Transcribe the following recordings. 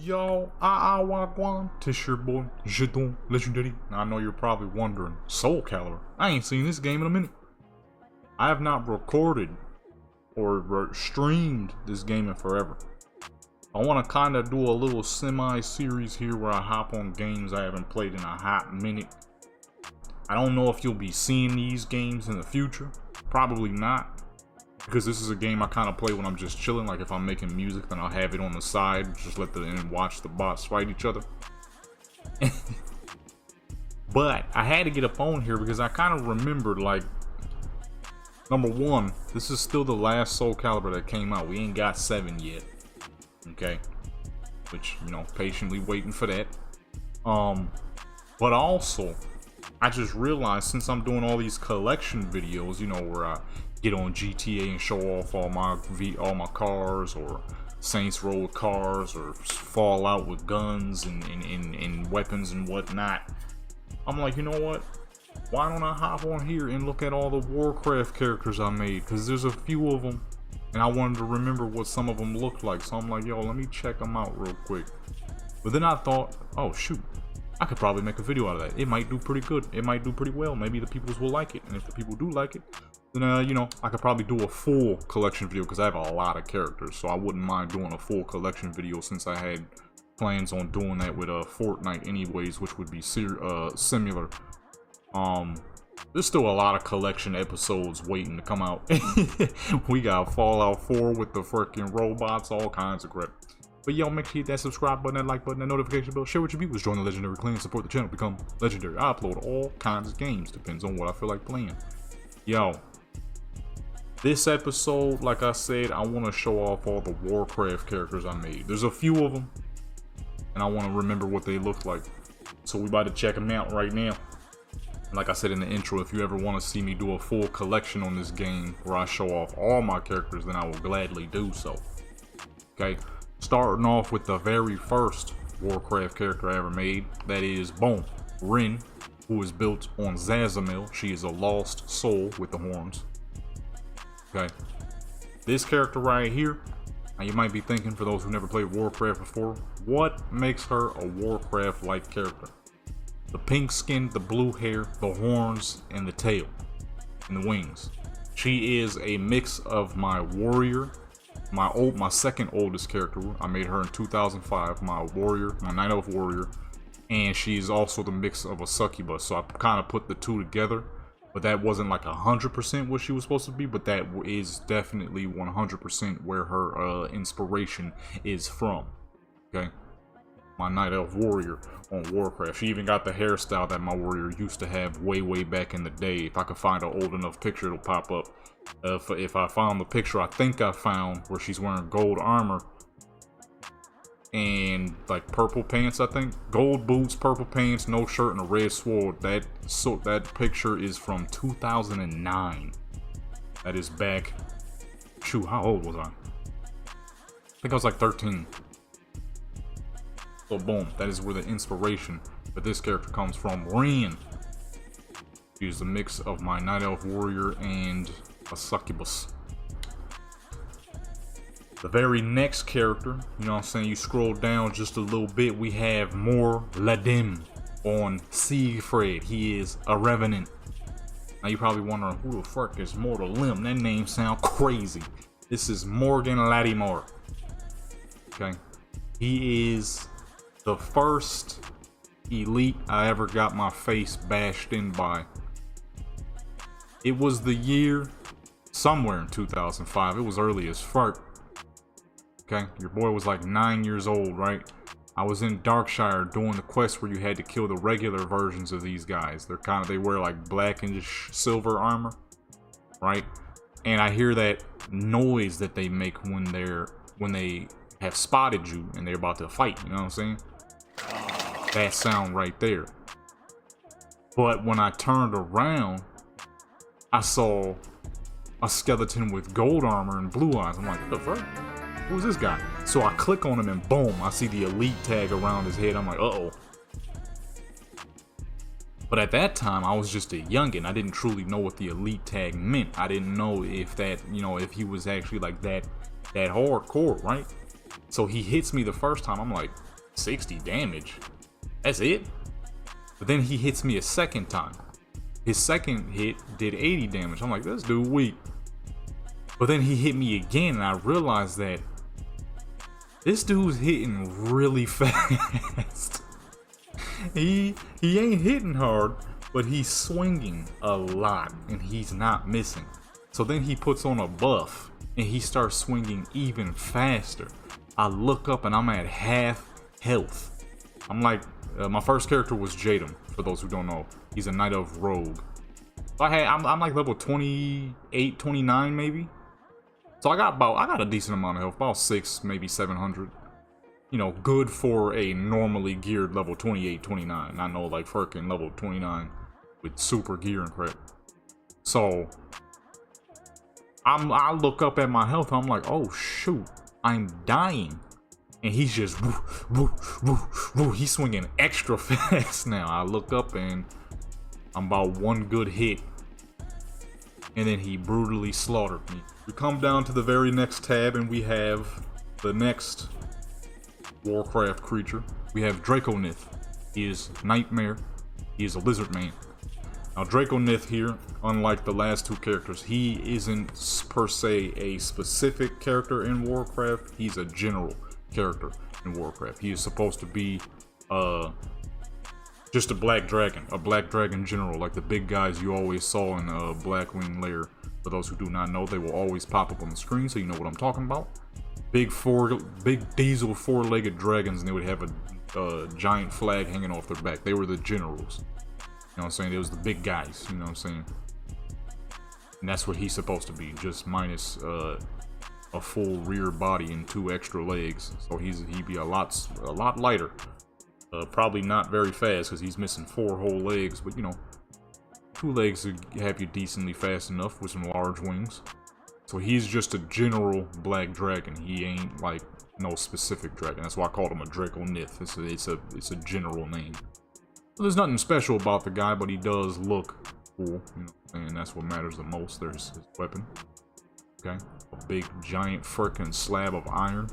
Yo, Wagwan, Tish your boy, Jeton Legendary. Now I know you're probably wondering, Soul Calibur, I ain't seen this game in a minute. I have not recorded or streamed this game in forever. I want to kind of do a little semi-series here where I hop on games I haven't played in a hot minute. I don't know if you'll be seeing these games in the future. Probably not. Because this is a game I kind of play when I'm just chilling. Like if I'm making music, then I'll have it on the side. Just let and watch the bots fight each other. But I had to get up on here because I kind of remembered, like, number one, this is still the last Soul Calibur that came out. We ain't got 7 yet. Okay. Which, you know, patiently waiting for that. But also, I just realized since I'm doing all these collection videos, you know, where I get on GTA and show off all my cars, or Saints Row with cars, or Fallout with guns and weapons and whatnot. I'm like, you know what? Why don't I hop on here and look at all the Warcraft characters I made? Because there's a few of them, and I wanted to remember what some of them looked like. So I'm like, yo, let me check them out real quick. But then I thought, oh shoot, I could probably make a video out of that. It might do pretty good. It might do pretty well. Maybe the peoples will like it. And if the people do like it, then, you know, I could probably do a full collection video because I have a lot of characters. So I wouldn't mind doing a full collection video since I had plans on doing that with Fortnite anyways, which would be similar. There's still a lot of collection episodes waiting to come out. We got Fallout 4 with the freaking robots, all kinds of crap. But yo, make sure you hit that subscribe button, that like button, that notification bell, share with your viewers, join the Legendary Clan, support the channel, become legendary. I upload all kinds of games, depends on what I feel like playing. Yo, this episode, like I said, I want to show off all the Warcraft characters I made. There's a few of them, and I want to remember what they look like. So we about to check them out right now. And like I said in the intro, if you ever want to see me do a full collection on this game where I show off all my characters, then I will gladly do so. Okay. Starting off with the very first Warcraft character I ever made, that is, boom, Rin, who is built on Zazamil. She is a lost soul with the horns. Okay, this character right here, now you might be thinking, for those who never played Warcraft before, what makes her a Warcraft-like character? The pink skin, the blue hair, the horns, and the tail, and the wings. She is a mix of my warrior, my second oldest character. I made her in 2005, my warrior, my night elf warrior, and she's also the mix of a succubus. So I kind of put the two together, but that wasn't like 100% what she was supposed to be, but that is definitely 100% where her inspiration is from. Okay, my night elf warrior on Warcraft. She even got the hairstyle that my warrior used to have way back in the day. If I could find an old enough picture, it'll pop up. If I found the picture I think I found where she's wearing gold armor and like purple pants, I think, gold boots, purple pants, no shirt, and a red sword. That picture is from 2009. That is back, shoot, how old was I? I think I was like 13. So boom, that is where the inspiration for this character comes from. Rin. She's a mix of my night elf warrior and a succubus. The very next character, you know what I'm saying, you scroll down just a little bit, we have Mor Ladim on Siegfried. He is a revenant. Now you're probably wondering, who the fuck is Mor Ladim? That name sounds crazy. This is Morgan Lattimore. Okay, he is the first elite I ever got my face bashed in by. It was the year somewhere in 2005. It was early as fuck. Okay, your boy was like 9 years old, right? I was in Darkshire doing the quest where you had to kill the regular versions of these guys. They wear like black and silver armor, right? And I hear that noise that they make when they have spotted you and they're about to fight, you know what I'm saying? That sound right there. But when I turned around, I saw a skeleton with gold armor and blue eyes. I'm like, what the fuck? Who's this guy? So I click on him and boom, I see the elite tag around his head. I'm like, uh-oh. But at that time, I was just a youngin'. I didn't truly know what the elite tag meant. I didn't know if that, you know, if he was actually like that hardcore, right? So he hits me the first time. I'm like, 60 damage? That's it? But then he hits me a second time. His second hit did 80 damage. I'm like, this dude weak. But then he hit me again, and I realized that this dude's hitting really fast. He ain't hitting hard, but he's swinging a lot, and he's not missing. So then he puts on a buff, and he starts swinging even faster. I look up, and I'm at half health. I'm like, my first character was Jadam, for those who don't know. He's a Knight of Rogue. I'm like level 28, 29 maybe. So I got a decent amount of health, about 6, maybe 700. You know, good for a normally geared level 28, 29. I know, like freaking level 29 with super gear and crap. So I look up at my health, I'm like, oh shoot, I'm dying. And he's just woo, woo, woo, woo. He's swinging extra fast now. I look up and I'm about one good hit, and then he brutally slaughtered me. We come down to the very next tab, and we have the next Warcraft creature. We have Draconith. He is Nightmare. He is a lizard man. Now Draconith here, unlike the last two characters, he isn't per se a specific character in Warcraft. He's a general character in Warcraft. He is supposed to be just a black dragon general, like the big guys you always saw in Blackwing Lair. For those who do not know, they will always pop up on the screen, so you know what I'm talking about. Big diesel four-legged dragons, and they would have a giant flag hanging off their back. They were the generals. You know what I'm saying? It was the big guys, you know what I'm saying? And that's what he's supposed to be, just minus a full rear body and 2 extra legs. So he'd be a lot lighter. Probably not very fast because he's missing 4 whole legs, but you know, 2 legs would have you decently fast enough with some large wings. So he's just a general black dragon. He ain't like no specific dragon. That's why I called him a Draconith. It's a general name. So there's nothing special about the guy, but he does look cool, you know, and that's what matters the most. There's his weapon. Okay, a big giant freaking slab of iron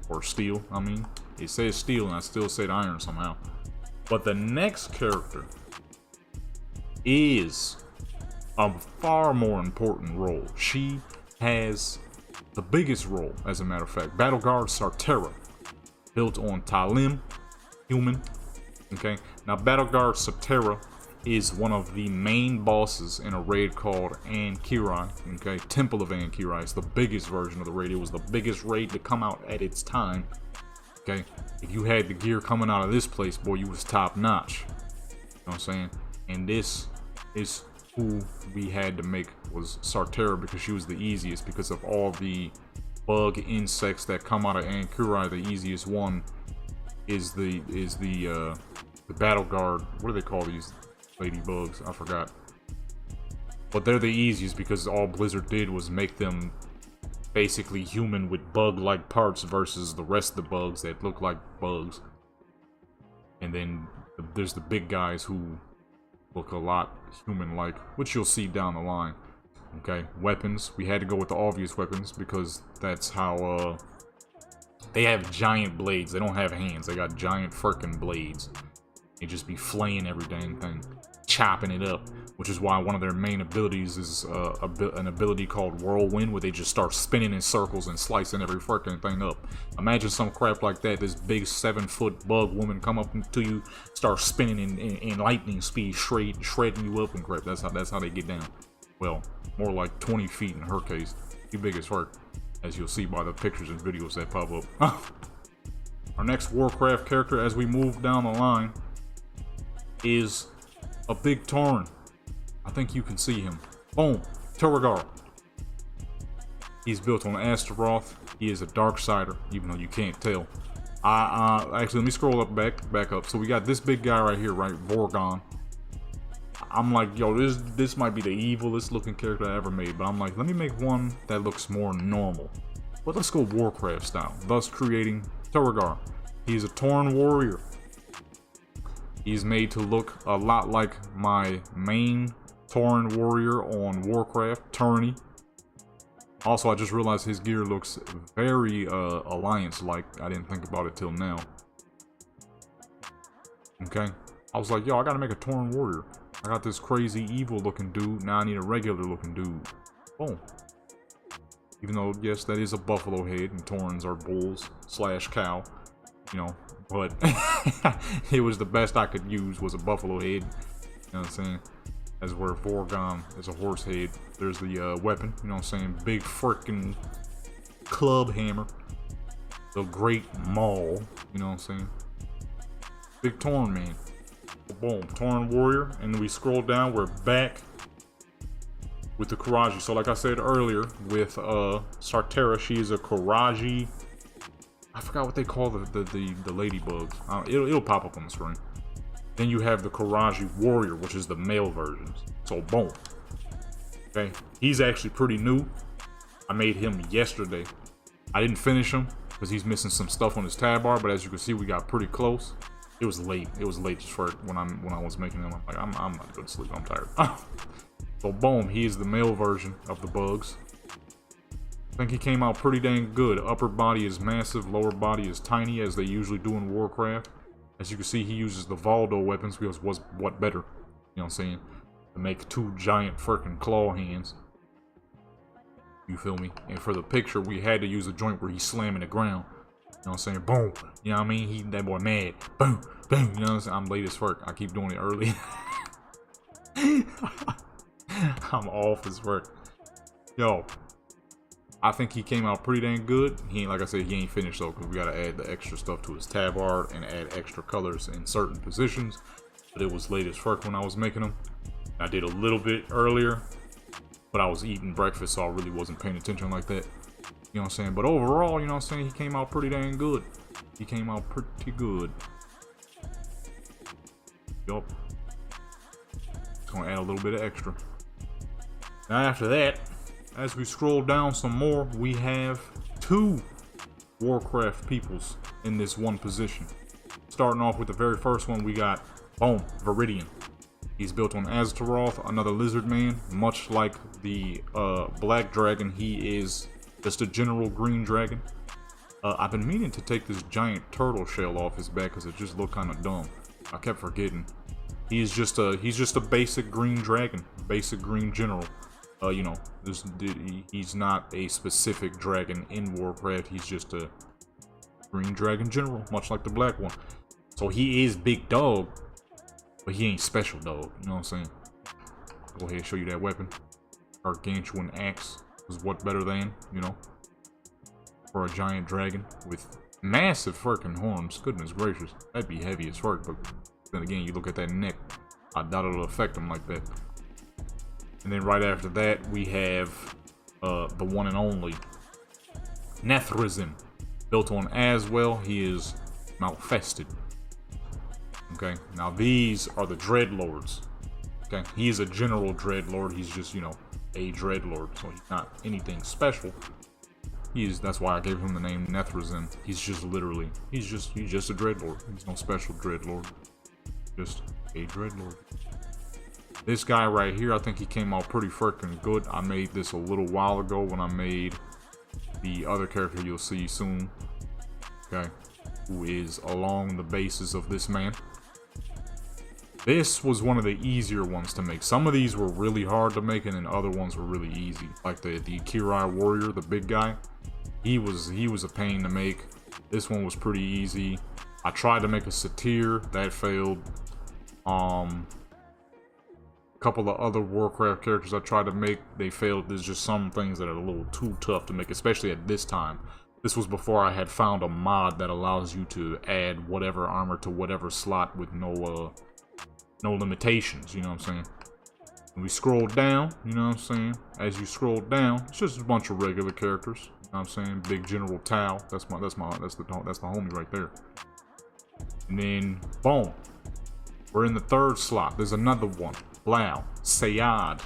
or steel. I mean, it says steel, and I still said iron somehow. But the next character is a far more important role. She has the biggest role, as a matter of fact. Battleguard Sartera, built on Talim, human. Okay, now Battleguard Sartera is one of the main bosses in a raid called Ankirai. Okay, Temple of Ankirai. It's the biggest version of the raid. It was the biggest raid to come out at its time. Okay, if you had the gear coming out of this place, boy, you was top notch. You know what I'm saying? And this is who we had to make, was Sartera, because she was the easiest because of all the bug insects that come out of Ankirai. The easiest one is the Battle Guard. What do they call these ladybugs? I forgot. But they're the easiest because all Blizzard did was make them basically human with bug-like parts versus the rest of the bugs that look like bugs. And then there's the big guys who look a lot human-like, which you'll see down the line. Okay, weapons. We had to go with the obvious weapons because that's how they have giant blades. They don't have hands. They got giant freaking blades. They just be flaying every dang thing, chopping it up, which is why one of their main abilities is an ability called Whirlwind, where they just start spinning in circles and slicing every freaking thing up. Imagine some crap like that. This big 7-foot bug woman come up to you, start spinning in lightning speed, shredding you up and crap. That's how they get down. Well, more like 20 feet in her case. Too big as her, as you'll see by the pictures and videos that pop up. Our next Warcraft character, as we move down the line, is a big Tauren. I think you can see him. Boom, Turrigar. He's built on Astaroth. He is a Darksider, even though you can't tell. Actually, let me scroll up back up. So we got this big guy right here, right? Vorgon. I'm like, yo, this might be the evilest looking character I ever made, but I'm like, let me make one that looks more normal. But let's go Warcraft style, thus creating Turrigar. He's a Tauren warrior. He's made to look a lot like my main Tauren warrior on Warcraft, Tourney. Also, I just realized his gear looks very Alliance-like. I didn't think about it till now. Okay. I was like, yo, I gotta make a Tauren warrior. I got this crazy evil-looking dude. Now I need a regular-looking dude. Boom. Even though, yes, that is a buffalo head, and Taurens are bulls / cow. You know, but it was the best I could use was a buffalo head. You know what I'm saying? As where Vorgon is a horse head. There's the weapon, you know what I'm saying? Big freaking club hammer. The great maul, you know what I'm saying? Big Tauren man. Boom, Tauren warrior. And then we scroll down, we're back with the Karaji. So like I said earlier, with Sartera, she is a Karaji. I forgot what they call the ladybugs. It'll pop up on the screen. Then you have the Karaji warrior, which is the male versions. So boom. Okay, he's actually pretty new. I made him yesterday. I didn't finish him because he's missing some stuff on his tab bar, but as you can see, we got pretty close. It was late. It was late just for when I was making him. I'm like, I'm about to go to sleep. I'm tired. So boom, he is the male version of the bugs. I think he came out pretty dang good. Upper body is massive, lower body is tiny, as they usually do in Warcraft. As you can see, he uses the Valdo weapons because what better? You know what I'm saying? To make 2 giant freaking claw hands. You feel me? And for the picture, we had to use a joint where he's slamming the ground. You know what I'm saying? Boom. You know what I mean? That boy mad. Boom. Boom. You know what I'm saying? I'm late as fuck. I keep doing it early. I'm off as fuck. Yo. I think he came out pretty dang good. He ain't, like I said, he ain't finished though, because we gotta add the extra stuff to his tab art and add extra colors in certain positions. But it was late as fuck when I was making them. I did a little bit earlier, but I was eating breakfast, so I really wasn't paying attention like that. You know what I'm saying? But overall, you know what I'm saying, he came out pretty dang good. He came out pretty good. Yup. Just gonna add a little bit of extra. Now after that, as we scroll down some more, we have 2 Warcraft peoples in this one position. Starting off with the very first one, we got, boom, Viridian. He's built on Astaroth, another lizard man. Much like the black dragon, he is just a general green dragon. I've been meaning to take this giant turtle shell off his back because it just looked kind of dumb. I kept forgetting. He's just a basic green dragon, basic green general. You know, he's not a specific dragon in Warcraft. He's just a green dragon general, much like the black one. So he is big dog, but he ain't special dog. You know what I'm saying? Go ahead and show you that weapon. Gargantuan axe is what better than, you know, for a giant dragon with massive freaking horns. Goodness gracious, that'd be heavy as fuck. But then again, you look at that neck. I doubt it'll affect him like that. And then right after that, we have the one and only Nethrizim, built on Aswell. He is Malfested. Okay, now these are the Dreadlords. Okay, he is a general Dreadlord. He's just, you know, a Dreadlord, so he's not anything special. That's why I gave him the name Nethrizim. He's just literally, he's just a Dreadlord. He's no special Dreadlord, just a Dreadlord. This guy right here, I think he came out pretty freaking good. I made this a little while ago when I made the other character you'll see soon. Okay, who is along the bases of this man. This was one of the easier ones to make. Some of these were really hard to make, and then other ones were really easy. Like the Kirai warrior, the big guy. He was a pain to make. This one was pretty easy. I tried to make a satyr, that failed. Couple of other Warcraft characters I tried to make, they failed. There's just some things that are a little too tough to make, especially at this time. This was before I had found a mod that allows you to add whatever armor to whatever slot with no limitations, you know what I'm saying? And we scroll down, you know what I'm saying? As you scroll down, it's just a bunch of regular characters, you know what I'm saying? Big General Tau, that's the homie right there. And then boom, we're in the 3rd slot. There's another one. Blau, Sayad,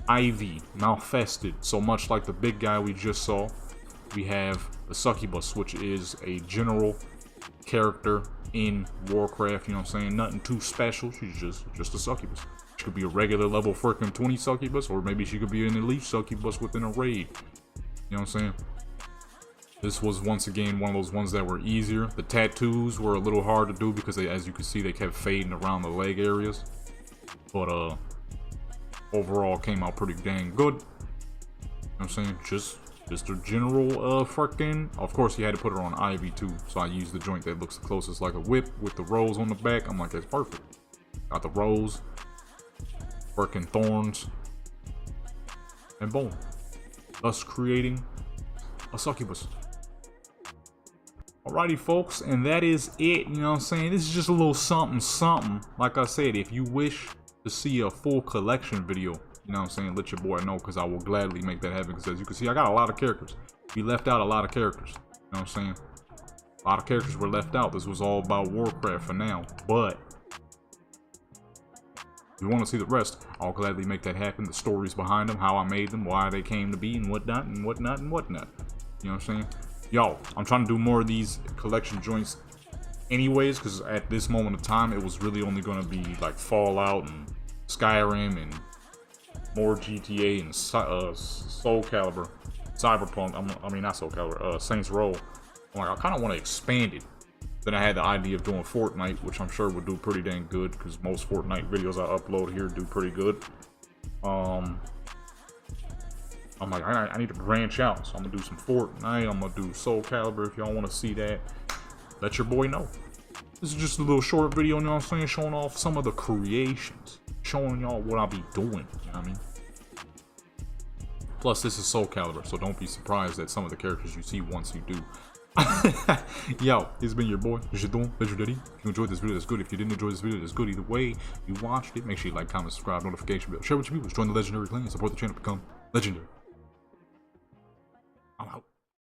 Ivy, Malfested. So much like the big guy we just saw, we have the Succubus, which is a general character in Warcraft, you know what I'm saying? Nothing too special, she's just a Succubus. She could be a regular level freaking 20 Succubus, or maybe she could be an elite Succubus within a raid. You know what I'm saying? This was once again one of those ones that were easier. The tattoos were a little hard to do because they, as you can see, they kept fading around the leg areas. But overall came out pretty dang good. You know what I'm saying? Just a general freaking. Of course, you had to put her on Ivy too, so I used the joint that looks the closest like a whip with the rose on the back. I'm like, that's perfect. Got the rose, freaking thorns, and boom, thus creating a succubus. Alrighty, folks, and that is it. You know what I'm saying? This is just a little something. Like I said, if you wish to see a full collection video, you know what I'm saying, let your boy know, because I will gladly make that happen. Because as you can see, I got a lot of characters. We left out a lot of characters. You know what I'm saying? A lot of characters were left out. This was all about Warcraft for now. But if you want to see the rest, I'll gladly make that happen. The stories behind them, how I made them, why they came to be, and whatnot, and whatnot, and whatnot. You know what I'm saying? Yo, I'm trying to do more of these collection joints anyways, because at this moment of time, it was really only going to be like Fallout and Skyrim and more GTA and Soul Calibur, Cyberpunk. I mean, not Soul Calibur, Saints Row. I'm like, I kind of want to expand it. Then I had the idea of doing Fortnite, which I'm sure would do pretty dang good, because most Fortnite videos I upload here do pretty good. I'm like, I need to branch out, so I'm gonna do some Fortnite. I'm gonna do Soul Calibur. If y'all want to see that, let your boy know. This is just a little short video, you know what I'm saying, showing off some of the creations, showing y'all what I'll be doing, you know what I mean? Plus, this is Soul Calibur, so don't be surprised at some of the characters you see once you do. Yo, it's been your boy, it's your doing, it's your daddy. If you enjoyed this video, that's good. If you didn't enjoy this video, that's good. Either way, you watched it, make sure you like, comment, subscribe, notification bell, share with your people, join the legendary clan, support the channel, become legendary. I'm out.